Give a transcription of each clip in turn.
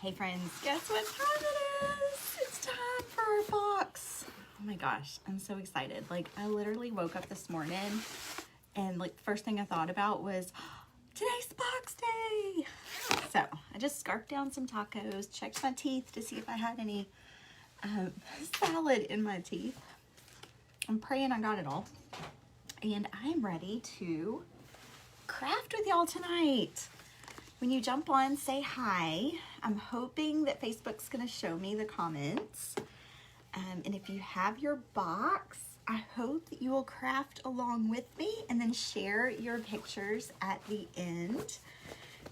Hey friends, guess what time it is? It's time for our box. Oh my gosh, I'm so excited. Like, I literally woke up this morning and like the first thing I thought about was today's box day. So I just scarfed down some tacos, checked my teeth to see if I had any salad in my teeth. I'm praying I got it all. And I'm ready to craft with y'all tonight. When you jump on, say hi. I'm hoping that Facebook's gonna show me the comments. And if you have your box, I hope that you will craft along with me and then share your pictures at the end.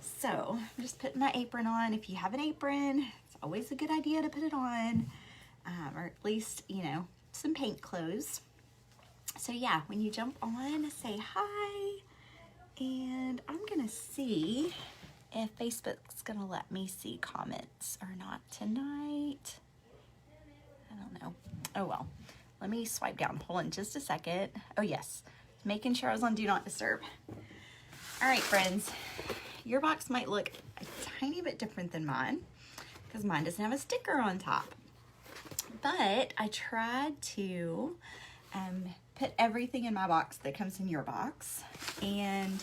So I'm just putting my apron on. If you have an apron, it's always a good idea to put it on, or at least, you know, some paint clothes. So yeah, when you jump on, say hi. And I'm gonna see if Facebook's gonna let me see comments or not tonight. I don't know. Oh well. Let me swipe down. Hold on just a second. Oh yes. Making sure I was on Do Not Disturb. Alright friends. Your box might look a tiny bit different than mine because mine doesn't have a sticker on top. But I tried to put everything in my box that comes in your box. And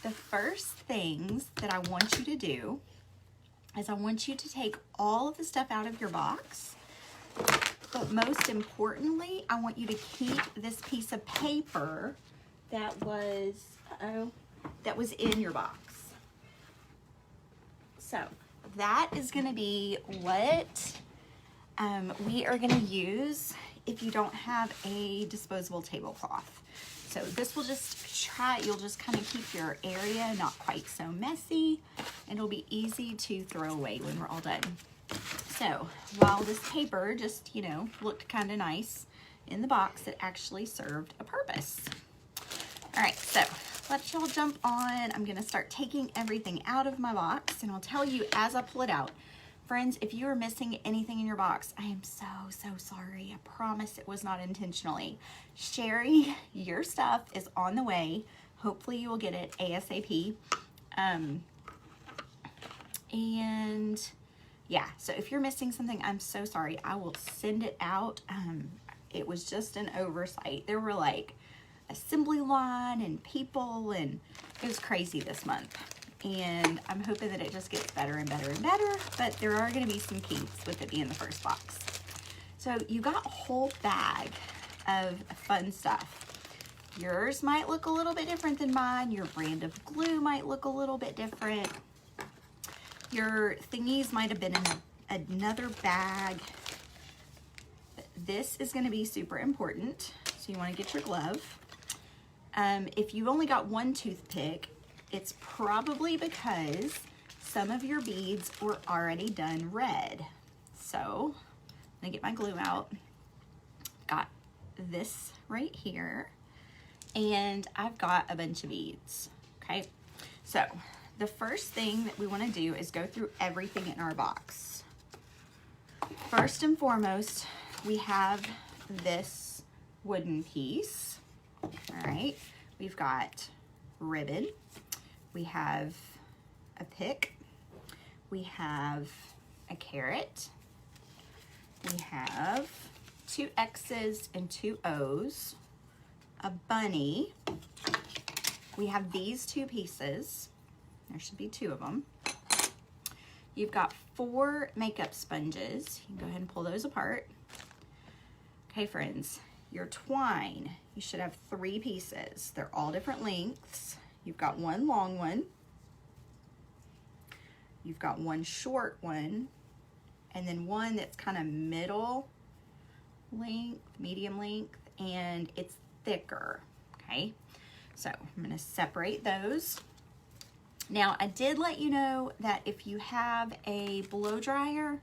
the first things that I want you to do is I want you to take all of the stuff out of your box, but most importantly, I want you to keep this piece of paper that was in your box. So that is going to be what we are going to use if you don't have a disposable tablecloth. So this will you'll just kind of keep your area not quite so messy, and it'll be easy to throw away when we're all done. So while this paper just, you know, looked kind of nice in the box, it actually served a purpose. All right, so let y'all jump on. I'm gonna start taking everything out of my box, and I'll tell you as I pull it out. Friends, if you are missing anything in your box, I am so sorry. I promise it was not intentionally. Sharing your stuff is on the way. Hopefully you will get it ASAP. And yeah, so if you're missing something, I'm so sorry. I will send it out. It was just an oversight. There were like assembly line and people, and it was crazy this month. And I'm hoping that it just gets better and better and better, but there are going to be some kinks with it being the first box. So you got a whole bag of fun stuff. Yours might look a little bit different than mine. Your brand of glue might look a little bit different. Your thingies might have been in another bag. But this is going to be super important, so you want to get your glove. If you've only got one toothpick, it's probably because some of your beads were already done red. So I'm gonna get my glue out. Got this right here, and I've got a bunch of beads, okay? So the first thing that we wanna do is go through everything in our box. First and foremost, we have this wooden piece, all right? We've got ribbon. We have a pick, we have a carrot, we have 2 X's and 2 O's, a bunny, we have these 2 pieces, there should be 2 of them. You've got 4 makeup sponges, you can go ahead and pull those apart. Okay friends, your twine, you should have 3 pieces, they're all different lengths. You've got 1 long one, you've got 1 short one, and then 1 that's kind of middle length, medium length, and it's thicker, okay? So I'm gonna separate those. Now I did let you know that if you have a blow dryer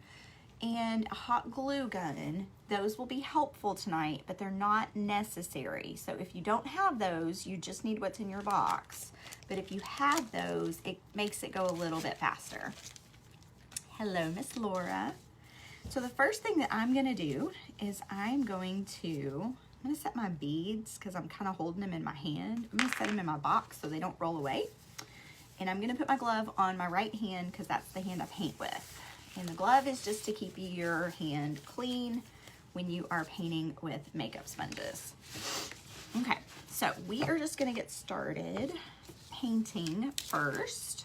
and a hot glue gun, those will be helpful tonight, but they're not necessary. So if you don't have those, you just need what's in your box. But if you have those, it makes it go a little bit faster. Hello, Miss Laura. So the first thing that I'm gonna do is I'm gonna set my beads, because I'm kind of holding them in my hand. I'm gonna set them in my box so they don't roll away. And I'm gonna put my glove on my right hand because that's the hand I paint with. And the glove is just to keep your hand clean when you are painting with makeup sponges. Okay, so we are just gonna get started painting first.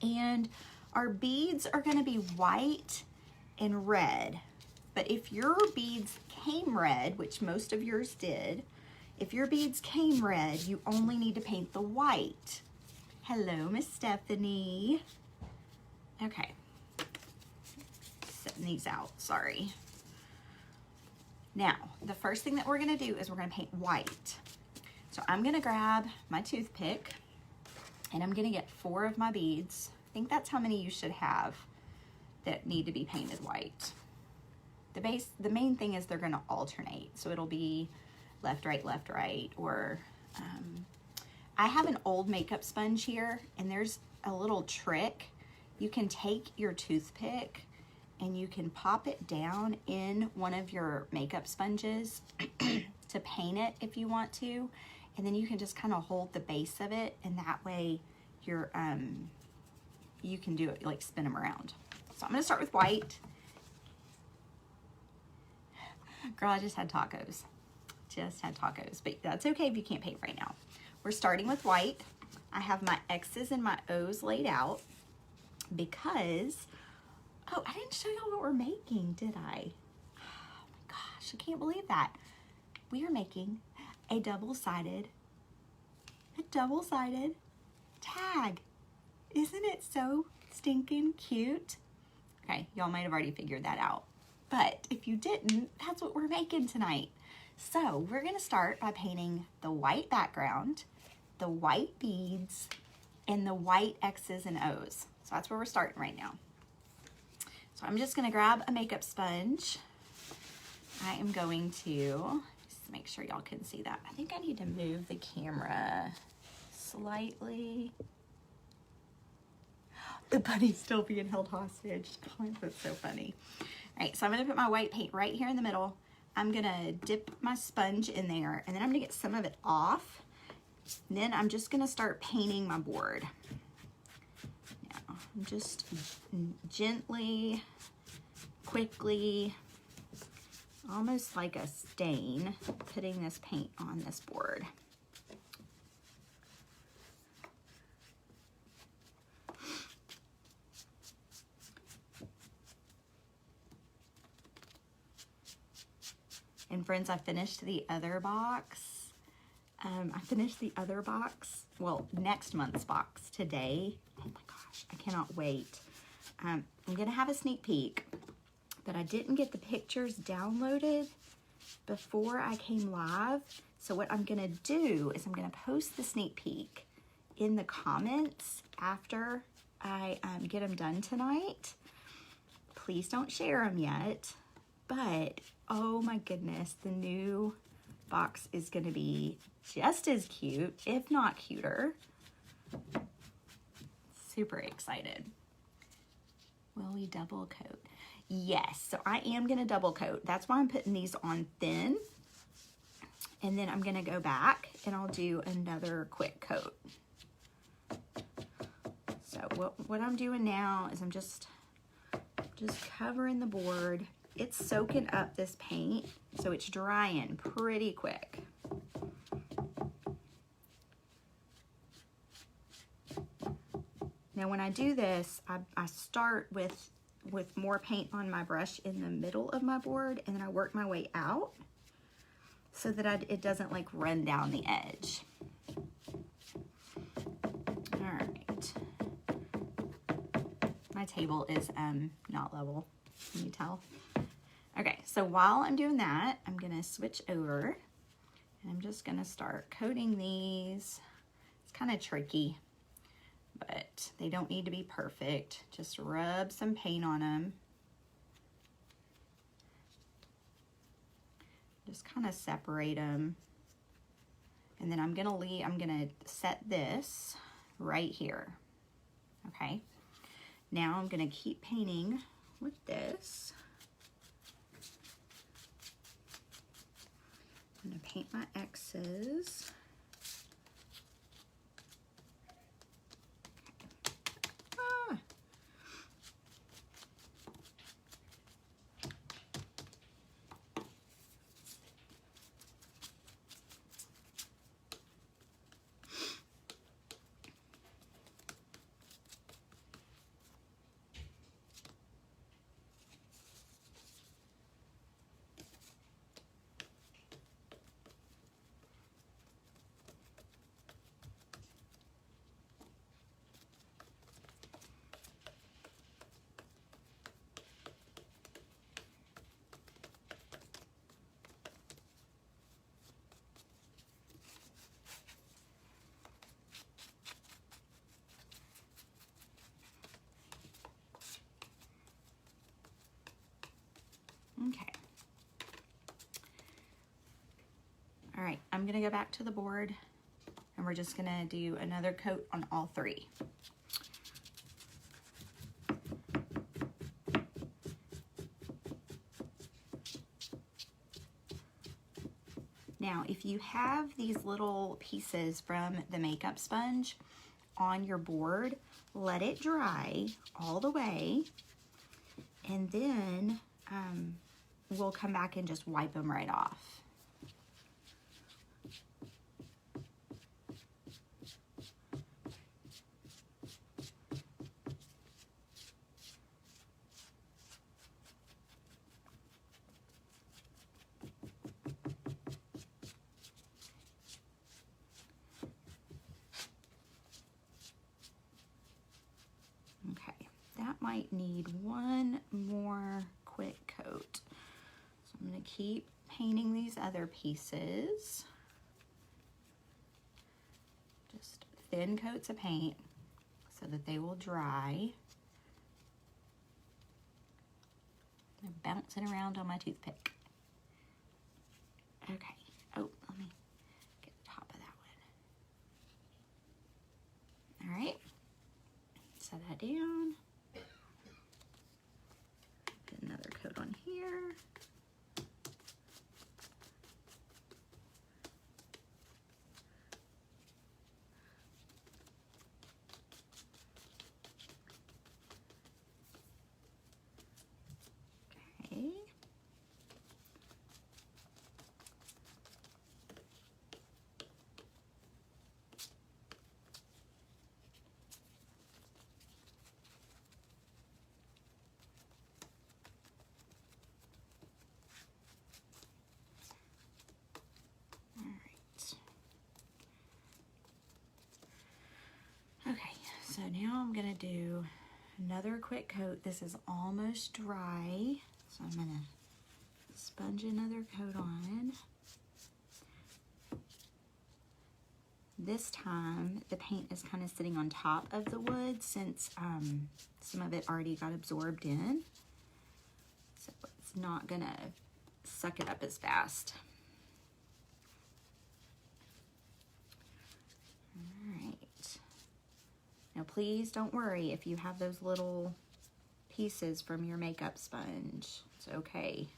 And our beads are gonna be white and red. But if your beads came red, which most of yours did, if your beads came red, you only need to paint the white. Hello, Miss Stephanie. Okay, setting these out, sorry. Now, the first thing that we're gonna do is we're gonna paint white. So I'm gonna grab my toothpick and I'm gonna get 4 of my beads. I think that's how many you should have that need to be painted white. The main thing is they're gonna alternate. So it'll be left, right, or I have an old makeup sponge here, and there's a little trick. You can take your toothpick and you can pop it down in one of your makeup sponges to paint it if you want to, and then you can just kind of hold the base of it, and that way you're you can do it, like spin them around. So I'm gonna start with white. Girl, I just had tacos. But that's okay if you can't paint right now. We're starting with white. I have my X's and my O's laid out because, oh, I didn't show y'all what we're making, did I? Oh my gosh, I can't believe that. We are making a double-sided tag. Isn't it so stinking cute? Okay, y'all might have already figured that out. But if you didn't, that's what we're making tonight. So we're gonna start by painting the white background, the white beads, and the white X's and O's. So that's where we're starting right now. So I'm just gonna grab a makeup sponge. I am going to, just make sure y'all can see that. I think I need to move the camera slightly. The bunny's still being held hostage. Oh, that's so funny. All right, so I'm gonna put my white paint right here in the middle. I'm gonna dip my sponge in there, and then I'm gonna get some of it off. And then I'm just gonna start painting my board. Now, I'm just gently, quickly, almost like a stain, putting this paint on this board. And friends, I finished the other box. Well, next month's box today. Oh my gosh, I cannot wait. I'm gonna have a sneak peek, but I didn't get the pictures downloaded before I came live. So what I'm gonna do is I'm gonna post the sneak peek in the comments after I get them done tonight. Please don't share them yet, but oh my goodness, the new box is gonna be just as cute, if not cuter. Super excited. Will we double coat? Yes, so I am gonna double coat. That's why I'm putting these on thin. And then I'm gonna go back and I'll do another quick coat. So what I'm doing now is I'm just covering the board. It's soaking up this paint, so it's drying pretty quick. Now when I do this, I start with more paint on my brush in the middle of my board, and then I work my way out so that it doesn't like run down the edge. All right. My table is not level, can you tell? Okay, so while I'm doing that, I'm gonna switch over and I'm just gonna start coating these. It's kind of tricky, but they don't need to be perfect. Just rub some paint on them. Just kind of separate them. And then I'm gonna set this right here. Okay, now I'm gonna keep painting with this. I'm gonna paint my X's. I'm gonna go back to the board and we're just gonna do another coat on all three. Now, if you have these little pieces from the makeup sponge on your board, let it dry all the way, and then we'll come back and just wipe them right off. Might need one more quick coat. So I'm going to keep painting these other pieces. Just thin coats of paint so that they will dry. I'm bouncing around on my toothpick. Okay. Oh, let me get the top of that one. All right. Set that down. Another coat on here. Okay. Okay, so now I'm gonna do another quick coat. This is almost dry, so I'm gonna sponge another coat on. This time, the paint is kind of sitting on top of the wood since some of it already got absorbed in. So it's not gonna suck it up as fast. Now please don't worry if you have those little pieces from your makeup sponge. It's okay.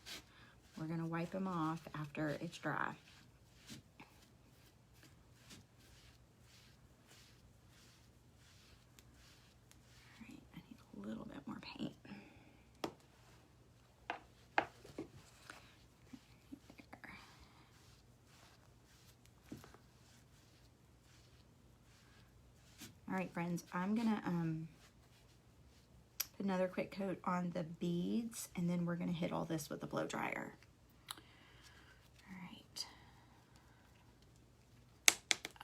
We're gonna wipe them off after it's dry. All right, I need a little bit more paint. All right, friends, I'm gonna put another quick coat on the beads, and then we're gonna hit all this with a blow dryer. All right.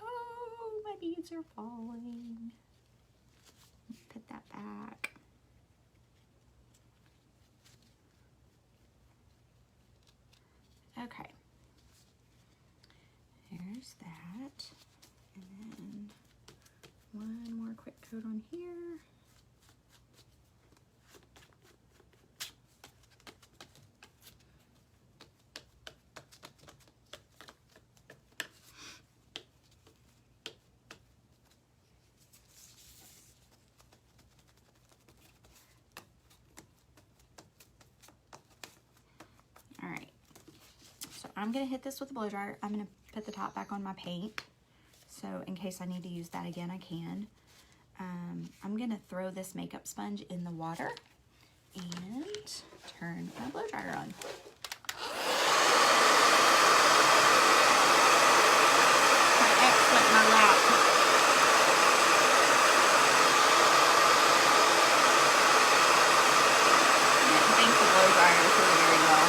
Oh, my beads are falling. Put that back. Okay. There's that, and then one more quick coat on here. All right, so I'm gonna hit this with a blow dryer. I'm gonna put the top back on my paint. So in case I need to use that again, I can. I'm gonna throw this makeup sponge in the water and turn my blow dryer on. My ex went in my lap. I didn't think the blow dryer was doing very well.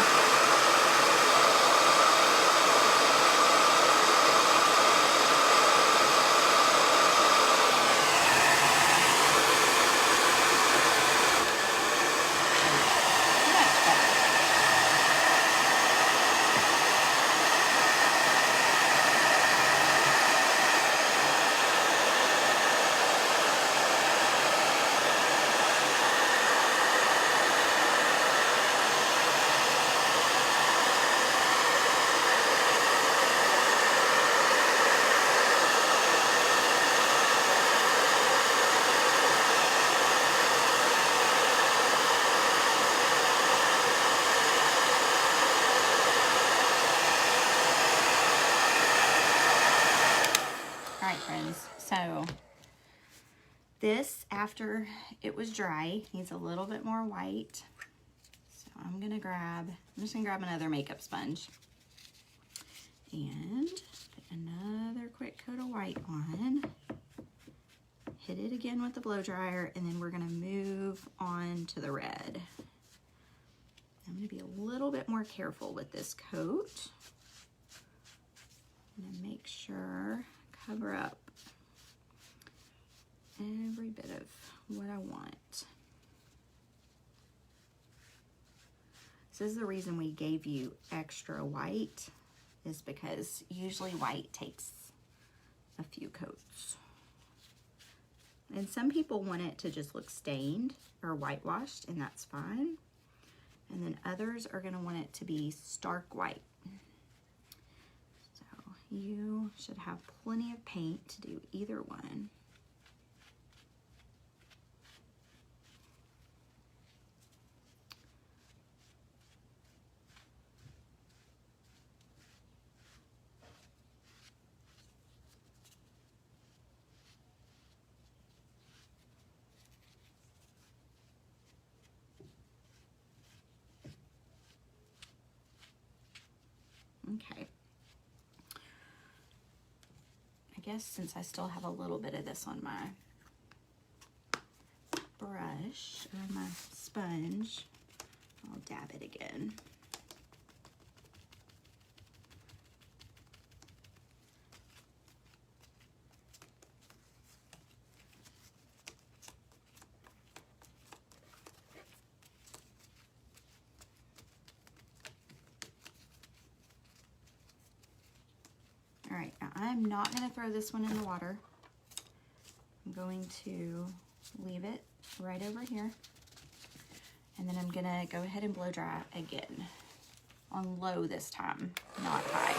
right, friends, so this, after it was dry, needs a little bit more white. So I'm just gonna grab another makeup sponge and put another quick coat of white on. Hit it again with the blow dryer, and then we're gonna move on to the red. I'm gonna be a little bit more careful with this coat. I'm gonna make sure, cover up every bit of what I want. This is the reason we gave you extra white, is because usually white takes a few coats. And some people want it to just look stained or whitewashed, and that's fine. And then others are gonna want it to be stark white. So you should have plenty of paint to do either one. Okay. I guess since I still have a little bit of this on my brush or my sponge, I'll dab it again. All right, now I'm not going to throw this one in the water. I'm going to leave it right over here. And then I'm going to go ahead and blow dry again. On low this time, not high.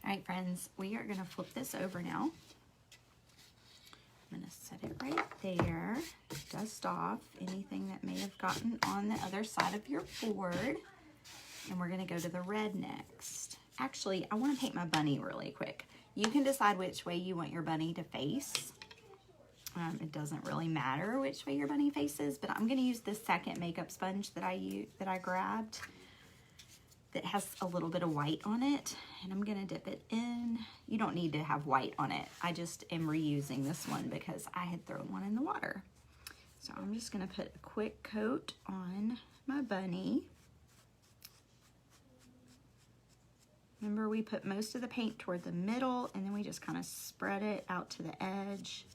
All right, friends, we are gonna flip this over now. I'm gonna set it right there, dust off anything that may have gotten on the other side of your board. And we're gonna go to the red next. Actually, I wanna paint my bunny really quick. You can decide which way you want your bunny to face. It doesn't really matter which way your bunny faces, but I'm gonna use this second makeup sponge that I grabbed that has a little bit of white on it, and I'm gonna dip it in. You don't need to have white on it. I just am reusing this one because I had thrown one in the water. So I'm just gonna put a quick coat on my bunny. Remember, we put most of the paint toward the middle, and then we just kind of spread it out to the edge.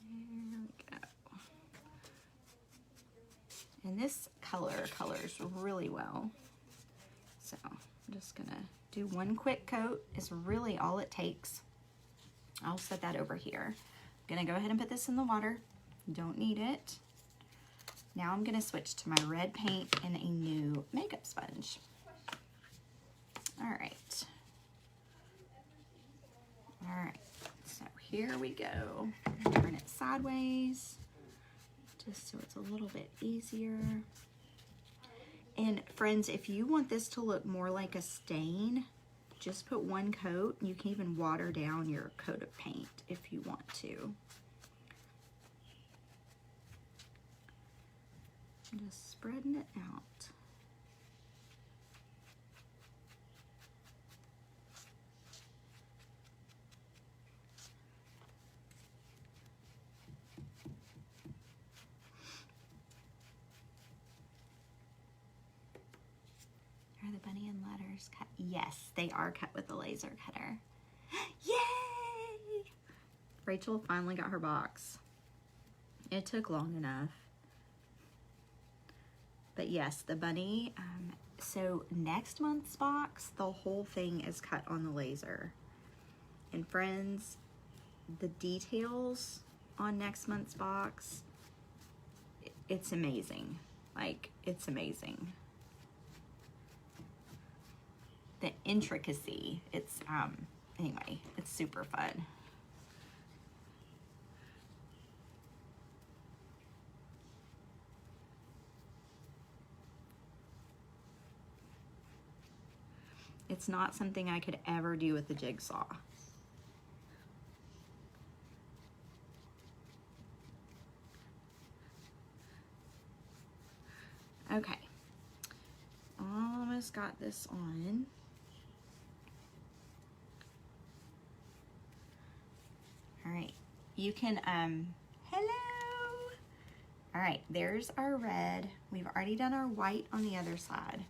There we go. And this colors really well. So I'm just gonna do one quick coat. Is really all it takes. I'll set that over here. I'm gonna go ahead and put this in the water. Don't need it. Now I'm gonna switch to my red paint and a new makeup sponge. All right. All right, so here we go. Turn it sideways, just so it's a little bit easier. And friends, if you want this to look more like a stain, just put one coat. You can even water down your coat of paint if you want to. Just spreading it out. Are the bunny and letters cut? Yes, they are cut with a laser cutter. Yay! Rachel finally got her box. It took long enough. But yes, the bunny, so next month's box, the whole thing is cut on the laser. And friends, the details on next month's box, it's amazing. Like, it's amazing. The intricacy, it's, anyway, it's super fun. It's not something I could ever do with the jigsaw. Okay, almost got this on. All right, you can, hello. All right, there's our red. We've already done our white on the other side.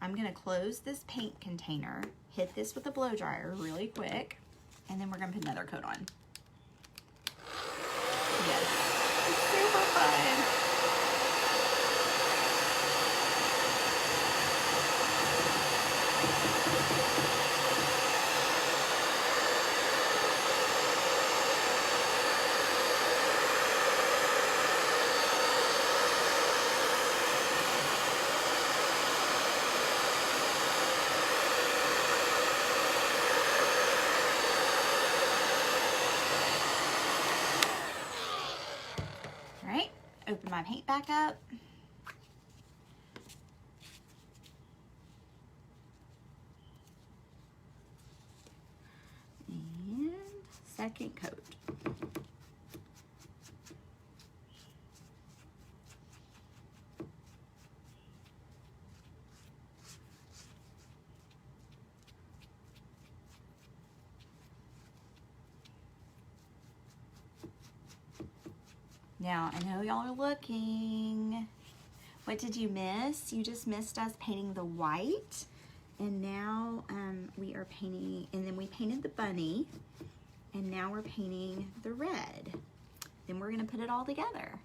I'm gonna close this paint container, hit this with a blow dryer really quick, and then we're gonna put another coat on. Yes, it's super fun. Open my paint back up. And second coat. Now, I know y'all are looking. What did you miss? You just missed us painting the white. And now we are painting, and then we painted the bunny. And now we're painting the red. Then we're gonna put it all together.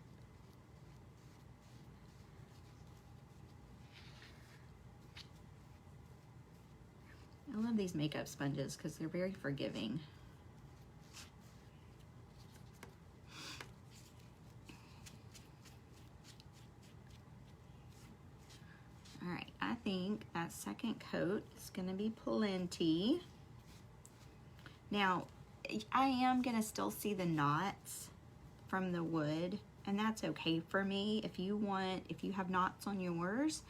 I love these makeup sponges because they're very forgiving. All right, I think that second coat is gonna be plenty. Now, I am gonna still see the knots from the wood, and that's okay for me. If you have knots on yours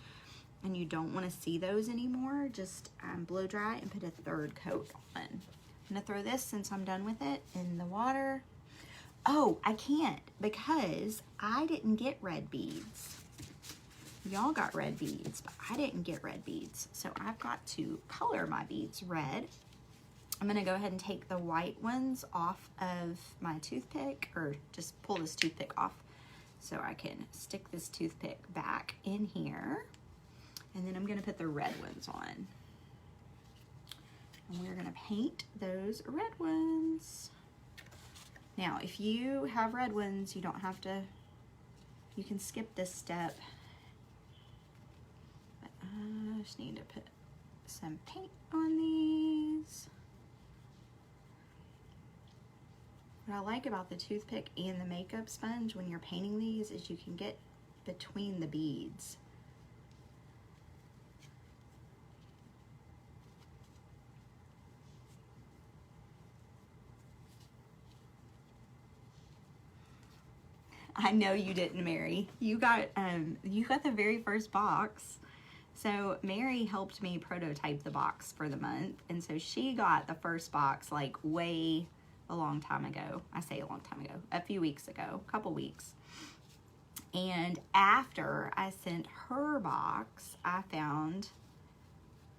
and you don't wanna see those anymore, just blow dry and put a third coat on. I'm gonna throw this, since I'm done with it, in the water. Oh, I can't because I didn't get red beads. Y'all got red beads, but I didn't get red beads. So I've got to color my beads red. I'm gonna go ahead and take the white ones off of my toothpick, or just pull this toothpick off so I can stick this toothpick back in here. And then I'm gonna put the red ones on. And we're gonna paint those red ones. Now, if you have red ones, you don't have to, you can skip this step. I just need to put some paint on these. What I like about the toothpick and the makeup sponge when you're painting these is you can get between the beads. I know you didn't, Mary. You got the very first box. So Mary helped me prototype the box for the month, and so she got the first box like way a long time ago. I say a long time ago, a few weeks ago, a couple weeks. And after I sent her box, I found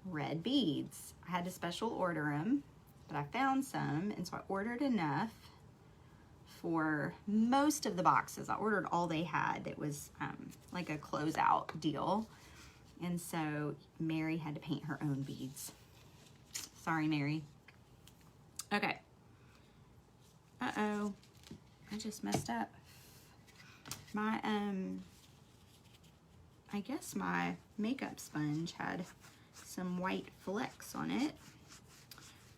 red beads. I had to special order them, but I found some, and so I ordered enough for most of the boxes. I ordered all they had. It was like a closeout deal. And so Mary had to paint her own beads. Sorry, Mary. Okay. Uh-oh. I just messed up. My, I guess my makeup sponge had some white flecks on it.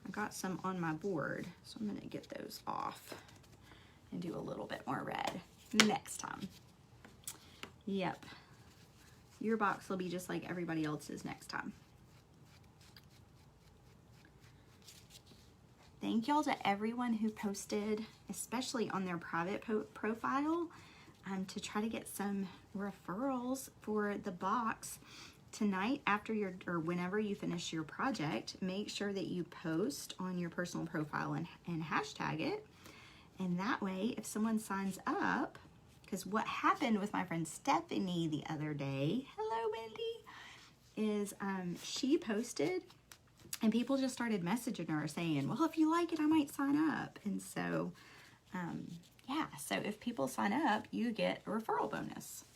I got some on my board, so I'm gonna get those off and do a little bit more red next time. Yep. Your box will be just like everybody else's next time. Thank y'all to everyone who posted, especially on their private profile, to try to get some referrals for the box. Tonight, after or whenever you finish your project, make sure that you post on your personal profile and hashtag it. And that way, if someone signs up, because what happened with my friend Stephanie the other day, hello Wendy, is she posted and people just started messaging her saying, well, if you like it, I might sign up. And so, yeah, so if people sign up, you get a referral bonus.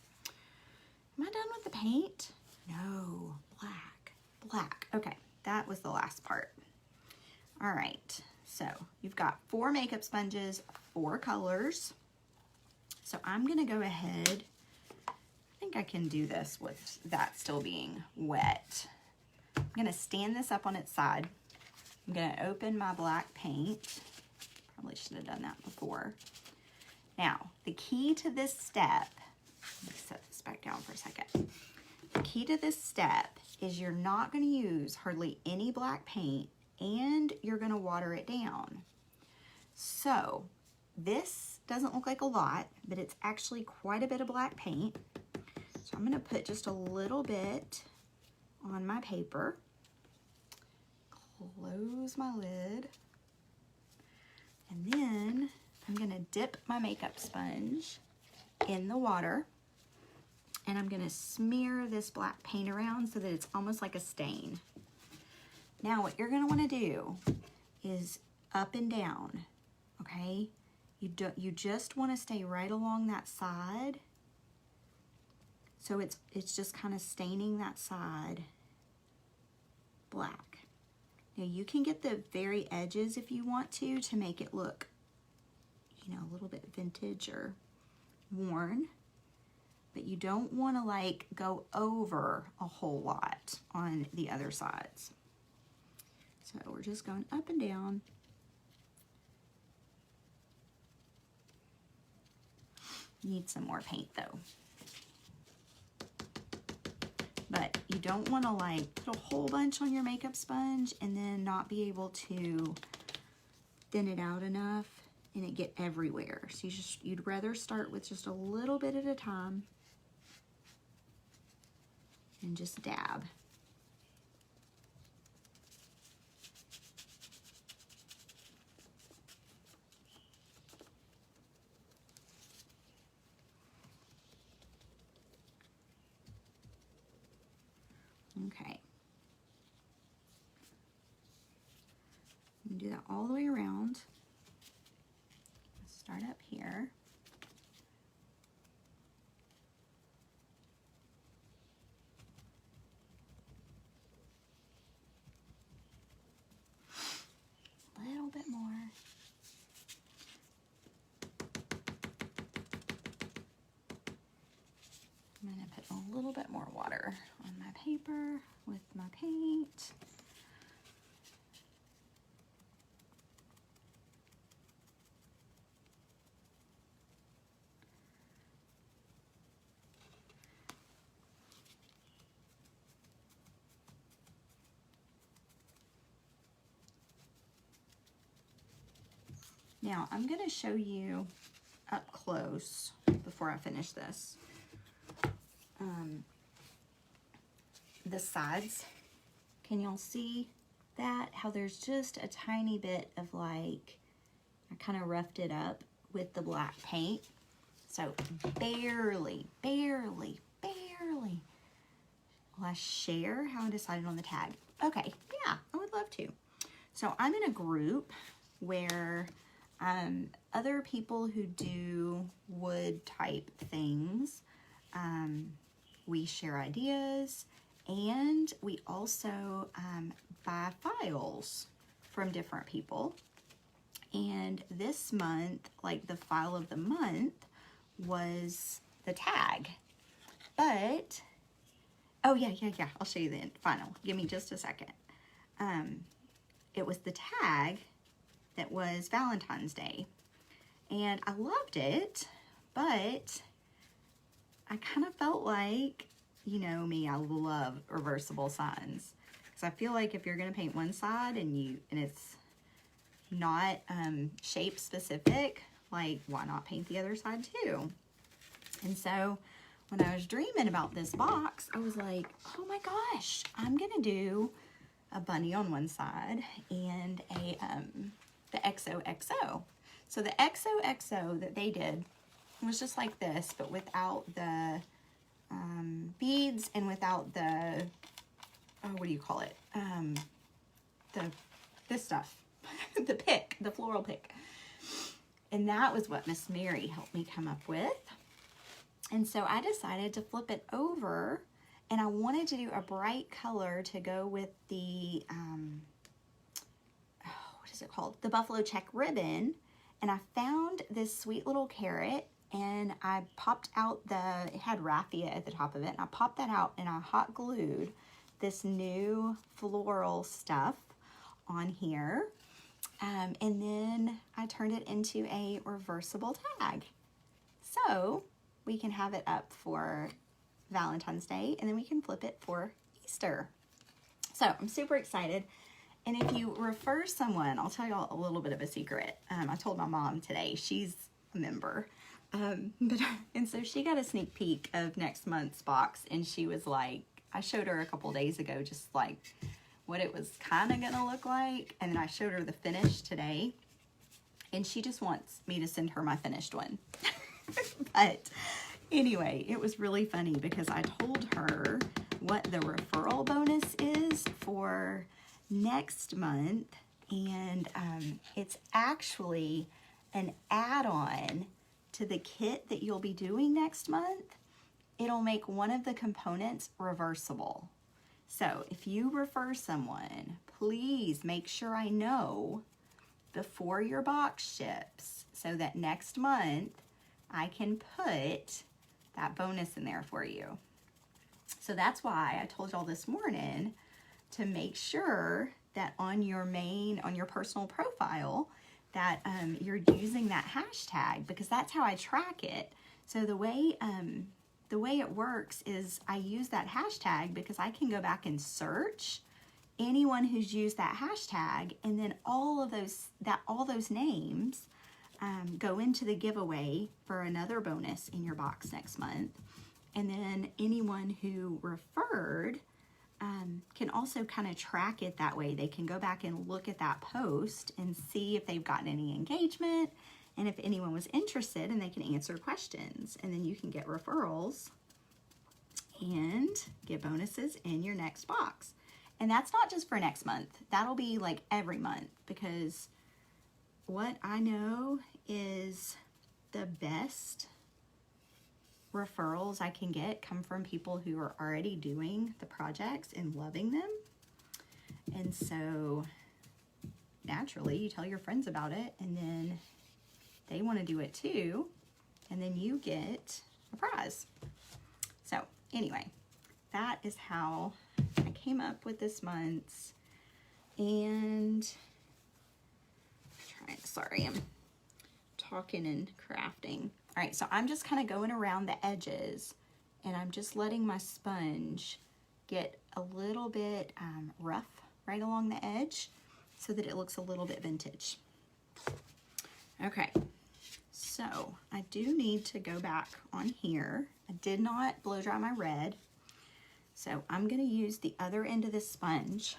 Am I done with the paint? No, black. Okay, that was the last part. All right, so you've got 4 makeup sponges, 4 colors. So I'm gonna go ahead, I think I can do this with that still being wet. I'm gonna stand this up on its side. I'm gonna open my black paint. Probably should have done that before. Now, the key to this step, let me set this back down for a second. The key to this step is you're not gonna use hardly any black paint and you're gonna water it down. So this doesn't look like a lot, but it's actually quite a bit of black paint. So I'm gonna put just a little bit on my paper, close my lid, and then I'm gonna dip my makeup sponge in the water, and I'm gonna smear this black paint around so that it's almost like a stain. Now what you're gonna wanna do is up and down, okay? You just want to stay right along that side, so it's just kind of staining that side black. Now you can get the very edges if you want to make it look, you know, a little bit vintage or worn, but you don't want to like go over a whole lot on the other sides. So we're just going up and down. Need some more paint though. But you don't want to like put a whole bunch on your makeup sponge and then not be able to thin it out enough and it get everywhere. So you'd rather start with just a little bit at a time and just dab. Okay. Do that all the way around. Start up here. A little bit more. I'm going to put a little bit more water on my paper with my paint. Now I'm going to show you up close before I finish this. the sides. Can y'all see that? How there's just a tiny bit of like, I kind of roughed it up with the black paint. So barely. Will I share how I decided on the tag? Okay, yeah, I would love to. So I'm in a group where other people who do wood type things, we share ideas, and we also buy files from different people. And this month, like the file of the month was the tag. But, oh yeah, I'll show you the final. Give me just a second. It was the tag that was Valentine's Day. And I loved it, but I kind of felt like, you know me, I love reversible signs. Because I feel like if you're going to paint one side and it's not shape specific, like why not paint the other side too? And so when I was dreaming about this box, I was like, oh my gosh, I'm going to do a bunny on one side and the XOXO. So the XOXO that they did was just like this, but without the beads and without the, oh, what do you call it? This stuff, the pick, the floral pick. And that was what Miss Mary helped me come up with. And so I decided to flip it over, and I wanted to do a bright color to go with the, what is it called? The buffalo check ribbon. And I found this sweet little carrot, and I popped out it had raffia at the top of it, and I popped that out and I hot glued this new floral stuff on here. And then I turned it into a reversible tag. So we can have it up for Valentine's Day, and then we can flip it for Easter. So I'm super excited. And if you refer someone, I'll tell y'all a little bit of a secret. I told my mom today, she's a member. And so she got a sneak peek of next month's box, and she was like, I showed her a couple days ago just like what it was kind of gonna look like, and then I showed her the finish today, and she just wants me to send her my finished one. But anyway, it was really funny because I told her what the referral bonus is for next month, and it's actually an add-on to the kit that you'll be doing next month. It'll make one of the components reversible. So if you refer someone, please make sure I know before your box ships so that next month I can put that bonus in there for you. So that's why I told y'all this morning to make sure that on your personal profile that you're using that hashtag, because that's how I track it. So the way it works is I use that hashtag because I can go back and search anyone who's used that hashtag, and then all those names go into the giveaway for another bonus in your box next month. And then anyone who referred can also kind of track it that way. They can go back and look at that post and see if they've gotten any engagement and if anyone was interested, and they can answer questions. And then you can get referrals and get bonuses in your next box. And that's not just for next month. That'll be like every month, because what I know is the best referrals I can get come from people who are already doing the projects and loving them. And so naturally you tell your friends about it, and then they want to do it too, and then you get a prize. So anyway, that is how I came up with this month's. And sorry, I'm talking and crafting. All right, so I'm just kind of going around the edges, and I'm just letting my sponge get a little bit rough right along the edge so that it looks a little bit vintage. Okay, so I do need to go back on here. I did not blow dry my red, So I'm gonna use the other end of this sponge,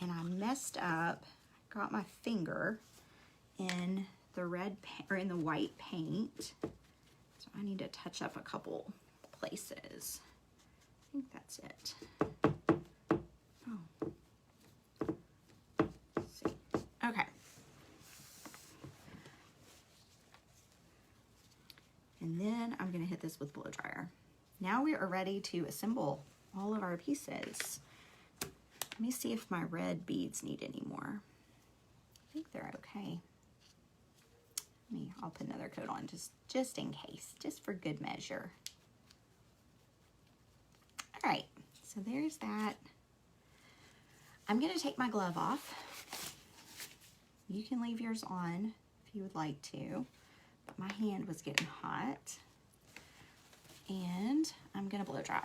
and I messed up, got my finger in the red or in the white paint. So I need to touch up a couple places. I think that's it. Oh. Let's see. Okay. And then I'm gonna hit this with blow dryer. Now we are ready to assemble all of our pieces. Let me see if my red beads need any more. I think they're okay. I'll put another coat on just in case, just for good measure. All right, so there's that. I'm gonna take my glove off. You can leave yours on if you would like to, but my hand was getting hot. And I'm gonna blow dry.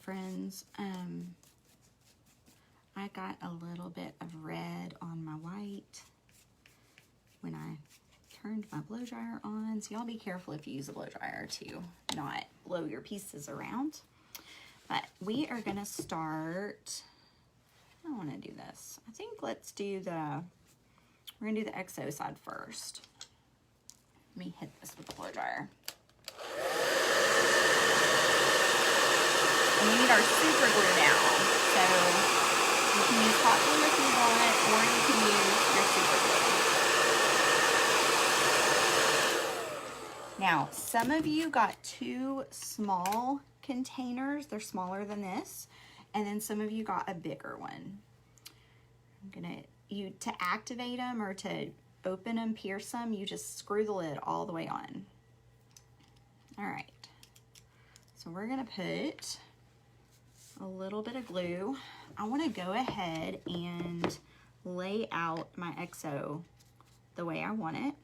Friends, I got a little bit of red on my white when I turned my blow dryer on, so y'all be careful if you use a blow dryer to not blow your pieces around. But we are gonna start, I don't wanna do this. I think let's do we're gonna do the XO side first. Let me hit this with the blow dryer. And we need our super glue now. So you can use hot glue if you want, or you can use your super glue. Now, some of you got 2 small containers. They're smaller than this. And then some of you got a bigger one. To activate them or to open them, pierce them, you just screw the lid all the way on. All right. So we're gonna put a little bit of glue. I want to go ahead and lay out my XO the way I want it.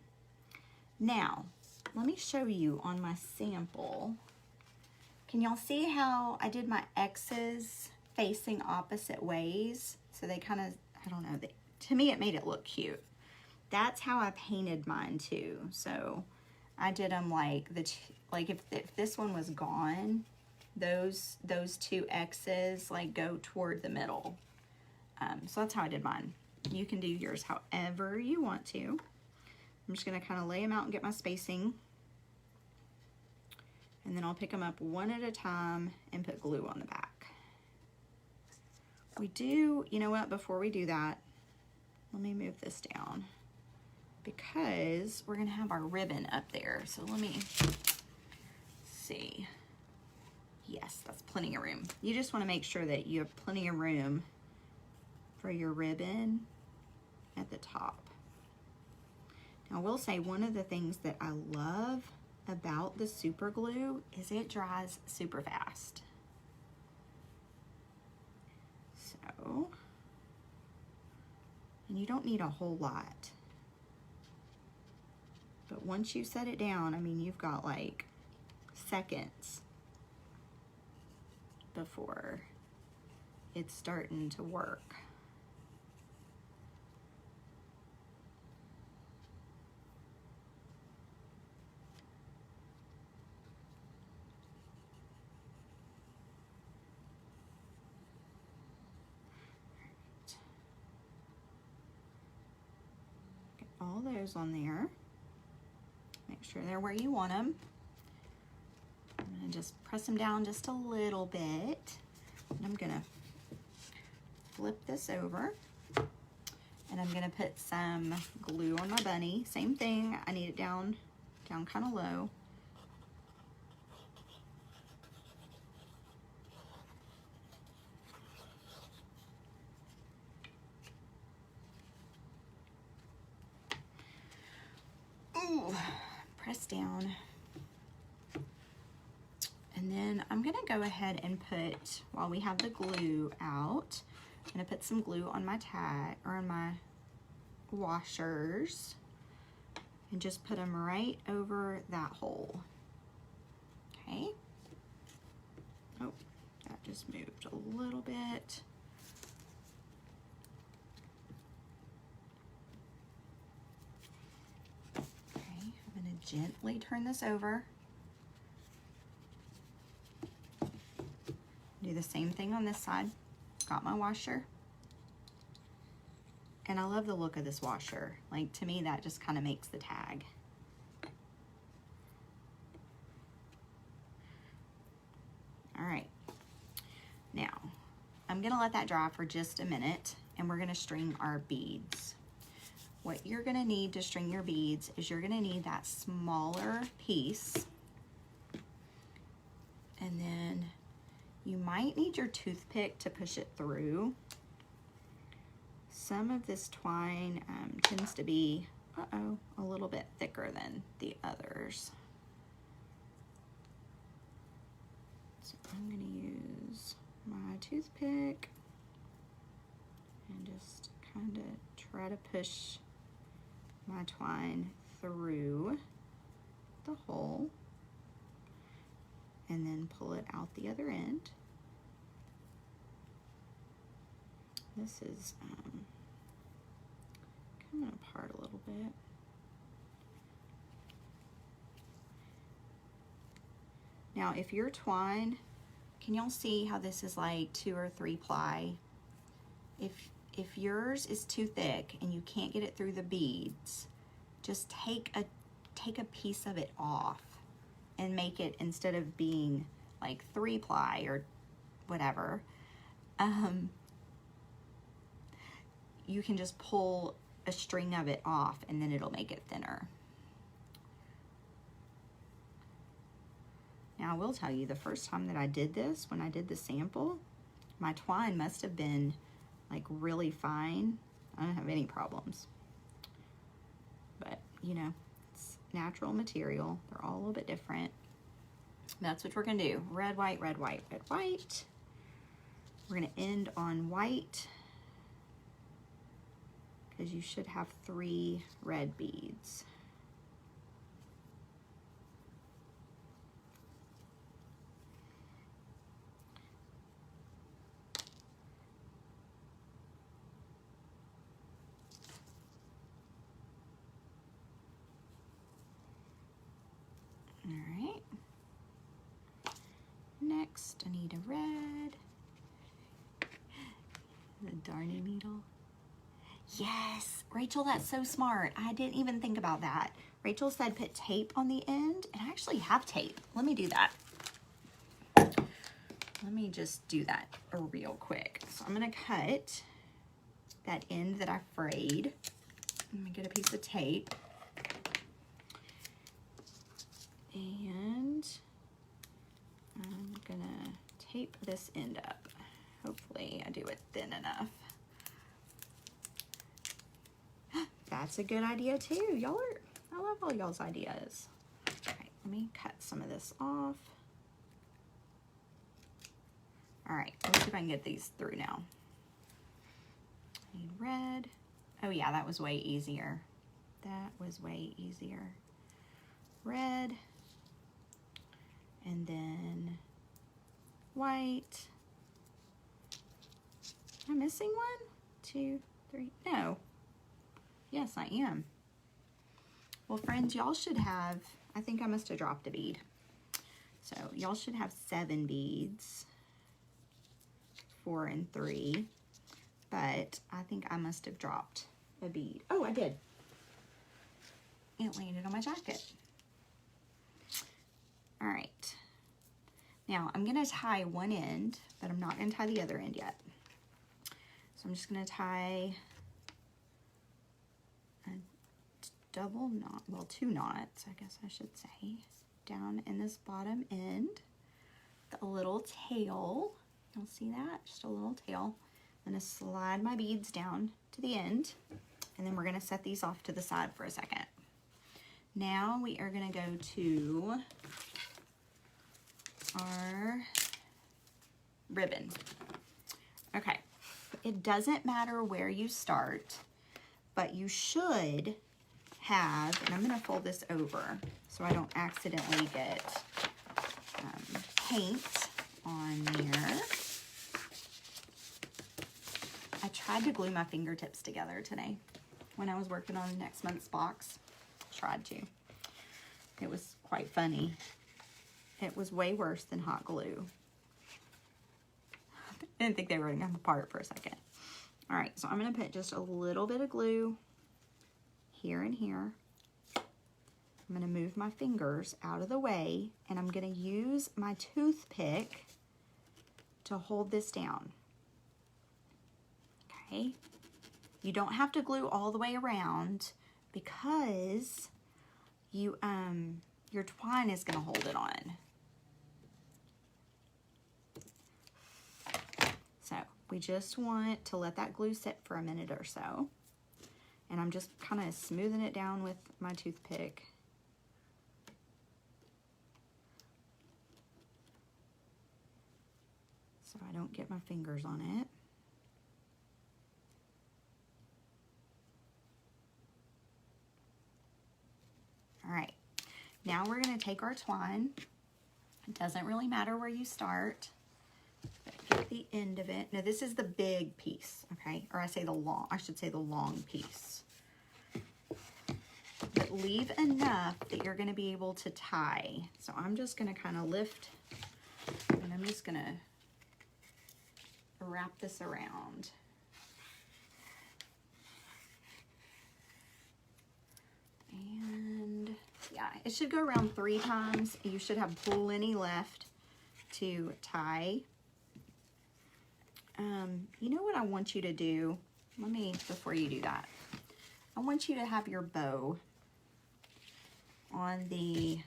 Now, let me show you on my sample. Can y'all see how I did my X's facing opposite ways? So they kind of, I don't know, to me it made it look cute. That's how I painted mine too. So I did them like, if this one was gone, those 2 X's like go toward the middle. So that's how I did mine. You can do yours however you want to. I'm just gonna kind of lay them out and get my spacing. And then I'll pick them up one at a time and put glue on the back. We do, you know what, before we do that, let me move this down because we're gonna have our ribbon up there. So let me see. Yes, that's plenty of room. You just want to make sure that you have plenty of room for your ribbon at the top. Now, I will say one of the things that I love about the super glue is it dries super fast. So, and you don't need a whole lot. But once you set it down, I mean, you've got like seconds before it's starting to work. all those on there. Make sure they're where you want them. I'm gonna just press them down just a little bit. And I'm gonna flip this over. And I'm gonna put some glue on my bunny. Same thing, I need it down kind of low. Ooh, press down. And then I'm gonna go ahead and put, while we have the glue out, I'm gonna put some glue on my tag, or on my washers, and just put them right over that hole. Okay. Oh, that just moved a little bit. Okay, I'm gonna gently turn this over. Do the same thing on this side. Got my washer. And I love the look of this washer. Like, to me, that just kind of makes the tag. All right. Now, I'm gonna let that dry for just a minute, and we're gonna string our beads. What you're gonna need to string your beads is you're gonna need that smaller piece, and then you might need your toothpick to push it through. Some of this twine tends to be, a little bit thicker than the others. So I'm gonna use my toothpick and just kind of try to push my twine through the hole and then pull it out the other end. This is coming apart a little bit. Now, if your twine, can y'all see how this is like 2 or 3 ply? If yours is too thick and you can't get it through the beads, just take a piece of it off and make it, instead of being like 3 ply or whatever, you can just pull a string of it off and then it'll make it thinner. Now, I will tell you, the first time that I did this, when I did the sample, my twine must have been like really fine. I don't have any problems. But, you know, it's natural material. They're all a little bit different. That's what we're gonna do. Red, white, red, white, red, white. We're gonna end on white, because you should have 3 red beads. All right. Next, I need a red. The darning needle. Yes, Rachel, that's so smart. I didn't even think about that. Rachel said put tape on the end, and I actually have tape. Let me do that. Let me just do that real quick. So I'm gonna cut that end that I frayed. I'm gonna get a piece of tape. And I'm gonna tape this end up. Hopefully I do it thin enough. That's a good idea too. I love all y'all's ideas. All right, let me cut some of this off. All right, let's see if I can get these through now. I need red. Oh yeah, that was way easier. That was way easier. Red. And then white. Am I missing 1, 2, 3? No. Yes, I am. Well, friends, y'all should have, I think I must have dropped a bead. So y'all should have 7 beads, 4 and 3, but I think I must have dropped a bead. Oh, I did. it landed on my jacket. All right. Now I'm gonna tie one end, but I'm not gonna tie the other end yet. So I'm just gonna tie a double knot, well, 2 knots, I guess I should say, down in this bottom end. A little tail, you'll see that, just a little tail. I'm gonna slide my beads down to the end, and then we're gonna set these off to the side for a second. Now we are gonna go to our ribbon. Okay, it doesn't matter where you start, but you should have, and I'm gonna fold this over so I don't accidentally get paint on there. I tried to glue my fingertips together today when I was working on next month's box. Tried to. It was quite funny. It was way worse than hot glue. I didn't think they were going to come apart for a second. All right, so I'm going to put just a little bit of glue here and here. I'm going to move my fingers out of the way, and I'm going to use my toothpick to hold this down. Okay? You don't have to glue all the way around because you your twine is going to hold it on. So we just want to let that glue sit for a minute or so. And I'm just kind of smoothing it down with my toothpick. So I don't get my fingers on it. All right, now we're gonna take our twine. It doesn't really matter where you start. Get the end of it. Now this is the big piece, okay? Or I should say the long piece. But leave enough that you're gonna be able to tie. So I'm just gonna kind of lift, and I'm just gonna wrap this around. And yeah, it should go around 3 times. You should have plenty left to tie. You know what I want you to do? Before you do that, I want you to have your bow on the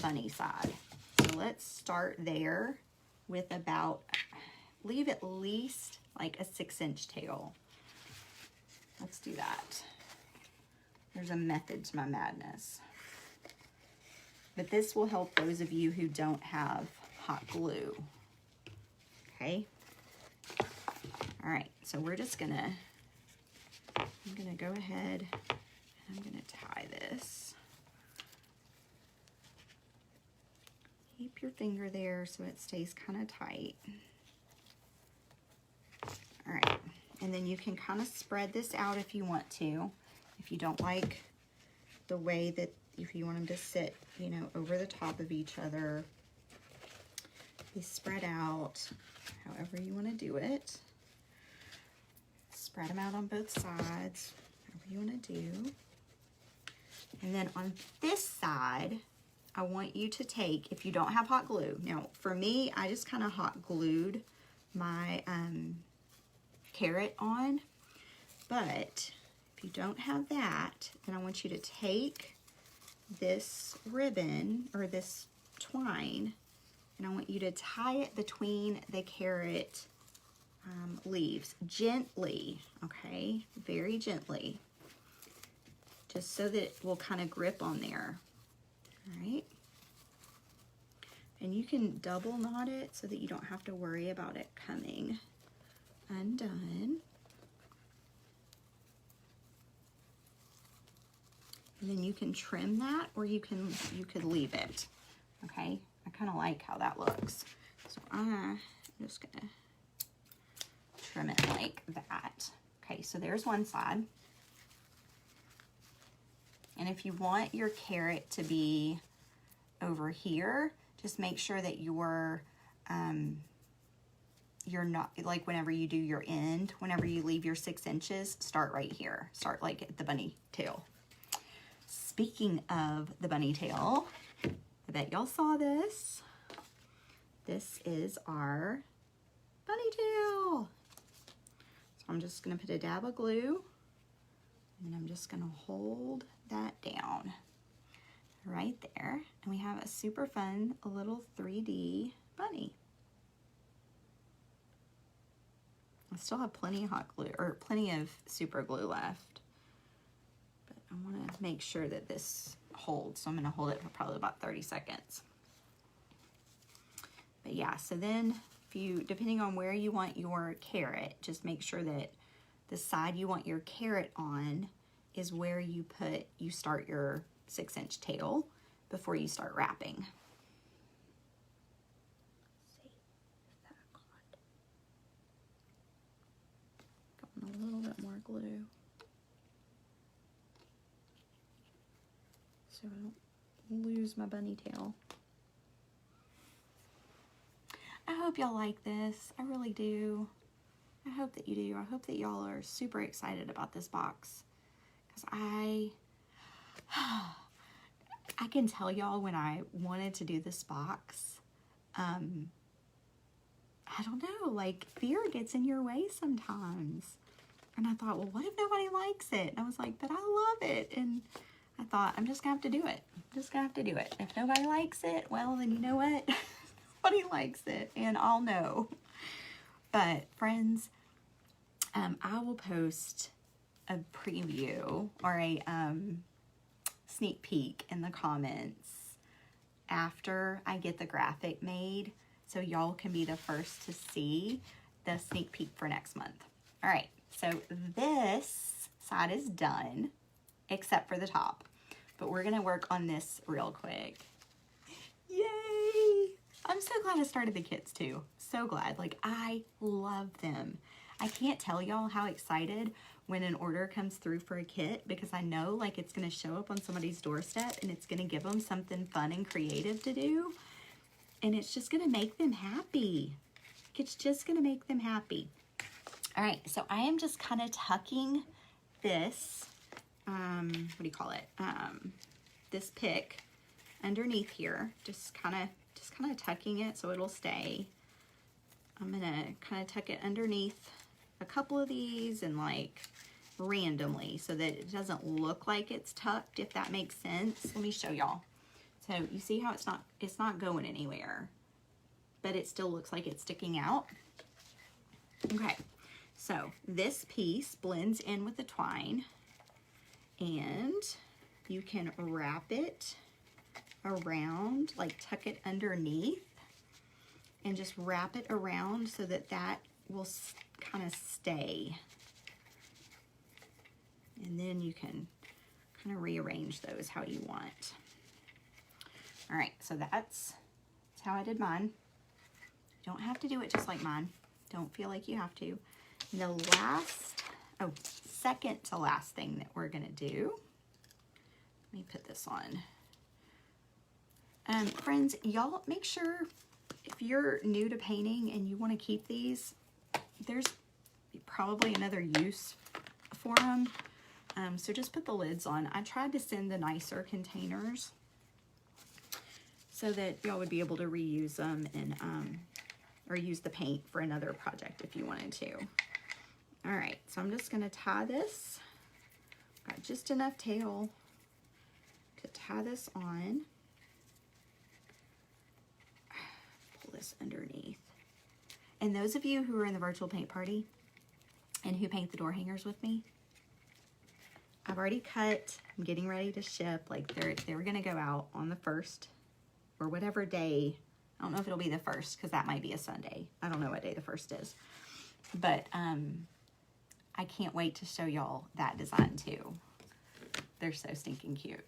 bunny side. So let's start there with about, leave at least like a 6-inch tail. Let's do that. There's a method to my madness. But this will help those of you who don't have hot glue. Okay? All right, so we're just I'm gonna go ahead and I'm gonna tie this. Keep your finger there so it stays kind of tight. All right, and then you can kind of spread this out if you want to. If you don't like the way that, if you want them to sit, you know, over the top of each other, they spread out however you want to do it. Spread them out on both sides, whatever you want to do. And then on this side, I want you to take, if you don't have hot glue, now for me, I just kind of hot glued my carrot on, but if you don't have that, then I want you to take this ribbon or this twine, and I want you to tie it between the carrot leaves gently, okay? Very gently, just so that it will kind of grip on there. All right. And you can double knot it so that you don't have to worry about it coming undone. And then you can trim that, or you could leave it. Okay, I kind of like how that looks. So I'm just gonna trim it like that. Okay, so there's one side. And if you want your carrot to be over here, just make sure that you're not, like whenever you do your end, whenever you leave your 6 inches, start right here. Start like at the bunny tail. Speaking of the bunny tail, I bet y'all saw this. This is our bunny tail. So I'm just gonna put a dab of glue and I'm just gonna hold that down right there. And we have a super fun little 3D bunny. I still have plenty of hot glue, or plenty of super glue left. But I wanna make sure that this holds. So I'm gonna hold it for probably about 30 seconds. But yeah, so then if you, depending on where you want your carrot, just make sure that the side you want your carrot on is where you start your 6-inch tail before you start wrapping. Let's see if that got a little bit more glue so I don't lose my bunny tail. I hope y'all like this. I really do. I hope that you do. I hope that y'all are super excited about this box. Because I can tell y'all when I wanted to do this box, I don't know, like fear gets in your way sometimes. And I thought, well, what if nobody likes it? And I was like, but I love it. And I thought, I'm just gonna have to do it. I'm just gonna have to do it. If nobody likes it, well, then you know what? Nobody likes it, and I'll know. But friends, I will post a preview or a sneak peek in the comments after I get the graphic made, so y'all can be the first to see the sneak peek for next month. All right, so this side is done, except for the top, but we're gonna work on this real quick. Yay! I'm so glad I started the kits too. So glad. Like, I love them. I can't tell y'all how excited when an order comes through for a kit, because I know like it's gonna show up on somebody's doorstep and it's gonna give them something fun and creative to do. And it's just gonna make them happy. It's just gonna make them happy. All right, so I am just kind of tucking this, what do you call it? This pick underneath here, just kind of tucking it so it'll stay. I'm gonna kind of tuck it underneath a couple of these and like randomly so that it doesn't look like it's tucked, if that makes sense. Let me show y'all. So you see how it's not going anywhere, but it still looks like it's sticking out. Okay, so this piece blends in with the twine, and you can wrap it around, like tuck it underneath and just wrap it around so that that will kind of stay. And then you can kind of rearrange those how you want. All right, so that's how I did mine. You don't have to do it just like mine. Don't feel like you have to. And the last, second to last thing that we're gonna do, let me put this on. Friends, y'all make sure if you're new to painting and you want to keep these, there's probably another use for them. So just put the lids on. I tried to send the nicer containers so that y'all would be able to reuse them and or use the paint for another project if you wanted to. All right, so I'm just gonna tie this. Got just enough tail to tie this on. This underneath. And those of you who are in the virtual paint party and who paint the door hangers with me, I've already cut. I'm getting ready to ship. Like they're gonna go out on the 1st or whatever day. I don't know if it'll be the 1st because that might be a Sunday. I don't know what day the 1st is, but I can't wait to show y'all that design too. They're so stinking cute.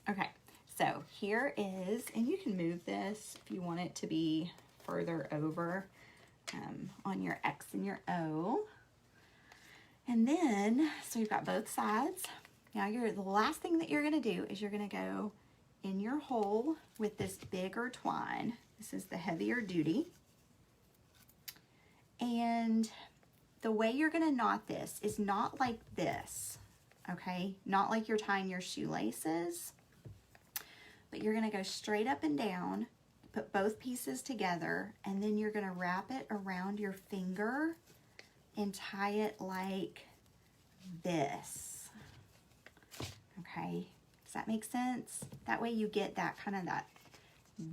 Okay. So here is, and you can move this if you want it to be further over on your X and your O. And then, so we've got both sides. Now the last thing that you're gonna do is you're gonna go in your hole with this bigger twine. This is the heavier duty. And the way you're gonna knot this is not like this. okay? Not like you're tying your shoelaces, but you're gonna go straight up and down, put both pieces together, and then you're gonna wrap it around your finger and tie it like this, okay? Does that make sense? That way you get that kind of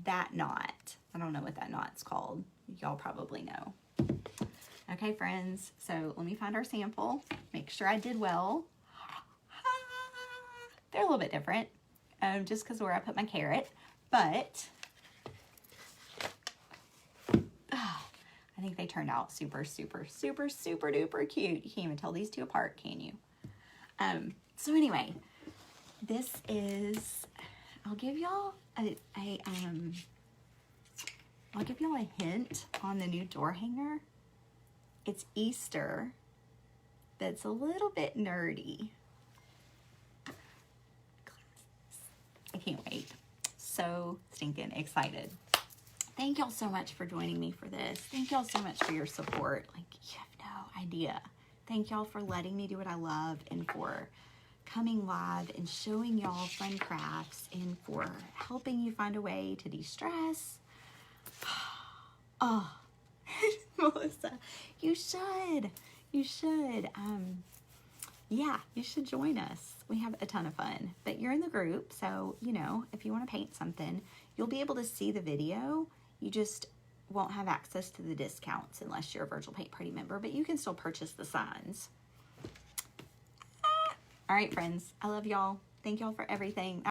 that knot. I don't know what that knot's called. Y'all probably know. Okay, friends, so let me find our sample. Make sure I did well. They're a little bit different, just because where I put my carrot, but I think they turned out super, super, super, super duper cute. You can't even tell these two apart, can you? So anyway, this is, I'll give y'all I'll give y'all a hint on the new door hanger. It's Easter, but it's a little bit nerdy. I can't wait. So stinking excited. Thank y'all so much for joining me for this. Thank y'all so much for your support. Like, you have no idea. Thank y'all for letting me do what I love and for coming live and showing y'all fun crafts and for helping you find a way to de-stress. Oh, Melissa, you should. Yeah, you should join us. We have a ton of fun, but you're in the group. So, you know, if you want to paint something, you'll be able to see the video. You just won't have access to the discounts unless you're a Virtual Paint Party member, but you can still purchase the signs. All right, friends, I love y'all. Thank y'all for everything.